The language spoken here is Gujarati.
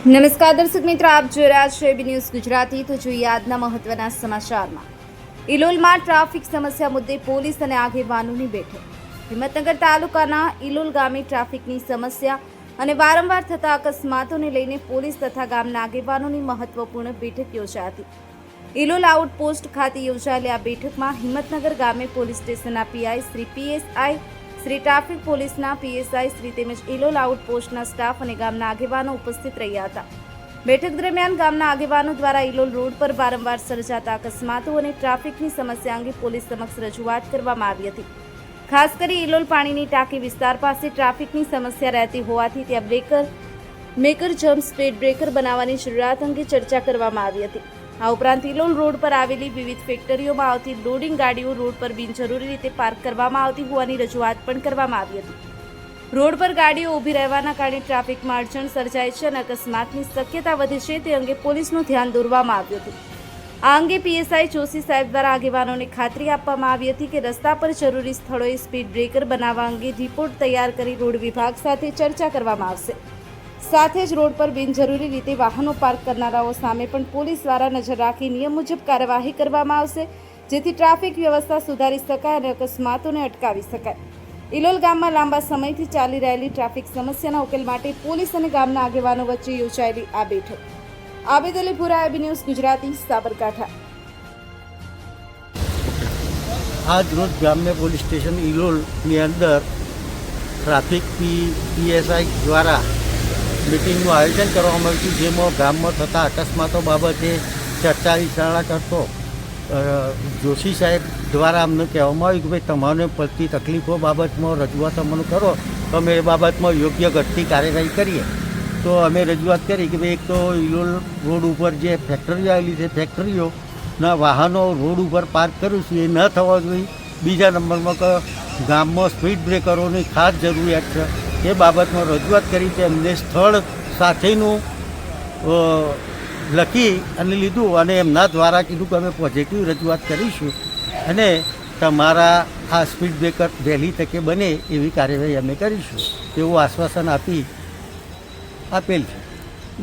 નમસ્કાર દર્શક મિત્રો, આપ જોઈ રહ્યા છો એબી ન્યૂઝ ગુજરાતી। તો જોઈએ આજના મહત્વના સમાચારમાં। ઇલોલમાં ટ્રાફિક સમસ્યા મુદ્દે પોલીસ અને આગેવાનોની બેઠક। હિંમતનગર તાલુકાના ઇલોલ ગામે ટ્રાફિકની સમસ્યા અને વારંવાર થતા અકસ્માતોને લઈને પોલીસ તથા ગામના આગેવાનોની મહત્વપૂર્ણ બેઠક યોજાઈ હતી। ઇલોલ આઉટપોસ્ટ ખાતે યોજાયેલી આ બેઠકમાં હિંમતનગર ગામે પોલીસ સ્ટેશનના PI Shri, PSI Shri, traffic પોલીસના પીએસઆઈ શ્રી તેમજ ઇલોલ આઉટપોસ્ટના સ્ટાફ અને ગામના આગેવાનો ઉપસ્થિત રહ્યા હતા। બેઠક દરમિયાન ગામના આગેવાનો દ્વારા ઇલોલ રોડ પર વારંવાર સર્જાતા અકસ્માતો અને ટ્રાફિકની સમસ્યા અંગે પોલીસ સમક્ષ રજૂઆત કરવામાં આવી હતી। ખાસ કરી ઇલોલ પાણીની ટાંકી વિસ્તાર પાસે ટ્રાફિકની સમસ્યા રહેતી હોવાથી ત્યાં મેકર જમ્પ સ્પીડ બ્રેકર બનાવવાની જરૂરિયાત અંગે ચર્ચા કરવામાં આવી હતી। આ ઉપરાંત ઇલોલ રોડ પર આવેલી વિવિધ ફેક્ટરીઓમાં આવતી લોડિંગ ગાડીઓ રોડ પર બિનજરૂરી રીતે પાર્ક કરવામાં આવતી હોવાની રજૂઆત પણ કરવામાં આવી હતી। રોડ પર ગાડીઓ ઊભી રહેવાના કારણે ટ્રાફિકમાં અડચણ સર્જાય છે અને અકસ્માતની શક્યતા વધે છે તે અંગે પોલીસનું ધ્યાન દોરવામાં આવ્યું હતું। આ અંગે પીએસઆઈ જોશી સાહેબ દ્વારા આગેવાનોને ખાતરી આપવામાં આવી હતી કે રસ્તા પર જરૂરી સ્થળોએ સ્પીડ બ્રેકર બનાવવા અંગે રિપોર્ટ તૈયાર કરી રોડ વિભાગ સાથે ચર્ચા કરવામાં આવશે। સાથે જ રોડ પર બિનજરૂરી રીતે વાહનો પાર્ક કરનારાઓ સામે પણ પોલીસ દ્વારા નજર રાખી નિયમ મુજબ કાર્યવાહી કરવામાં આવશે, જેથી ટ્રાફિક વ્યવસ્થા સુધારી શકાય અને અકસ્માતોને અટકાવી શકાય। ઇલોલ ગામમાં લાંબા સમયથી ચાલી રહેલી ટ્રાફિક સમસ્યાના ઉકેલ માટે પોલીસ અને ગામના આગેવાનો વચ્ચે યોજાયેલી આ બેઠક। Abed Alipura, AB news Gujarati, Sabarkantha. આજ રોજ ગ્રામ્ય પોલીસ સ્ટેશન ઇલોલની અંદર ટ્રાફિક પીએસઆઈ દ્વારા મિટિંગનું આયોજન કરવામાં આવ્યું હતું, જેમાં ગામમાં થતા અકસ્માતો બાબતે ચર્ચા વિચારણા કરતો જોશી સાહેબ દ્વારા અમને કહેવામાં આવ્યું કે ભાઈ તમારે પડતી તકલીફો બાબતમાં રજૂઆત અમને કરો તો અમે એ બાબતમાં યોગ્ય ઘટતી કાર્યવાહી કરીએ। તો અમે રજૂઆત કરી કે ભાઈ એક તો ઇલોલ રોડ ઉપર જે ફેક્ટરીઓ આવેલી છે, ફેક્ટરીઓના વાહનો રોડ ઉપર પાર્ક કર્યું છે એ ન થવા જોઈએ। બીજા નંબરમાં કે ગામમાં સ્પીડ બ્રેકરોની ખાસ જરૂરિયાત છે, એ બાબતમાં રજૂઆત કરી છે। એમને સ્થળ સાથેનું લખી અને લીધું અને એમના દ્વારા કીધું કે અમે પોઝિટિવ રજૂઆત કરીશું અને તમારા આ સ્પીડ બ્રેકર વહેલી તકે બને એવી કાર્યવાહી અમે કરીશું, એવું આશ્વાસન આપેલ છે।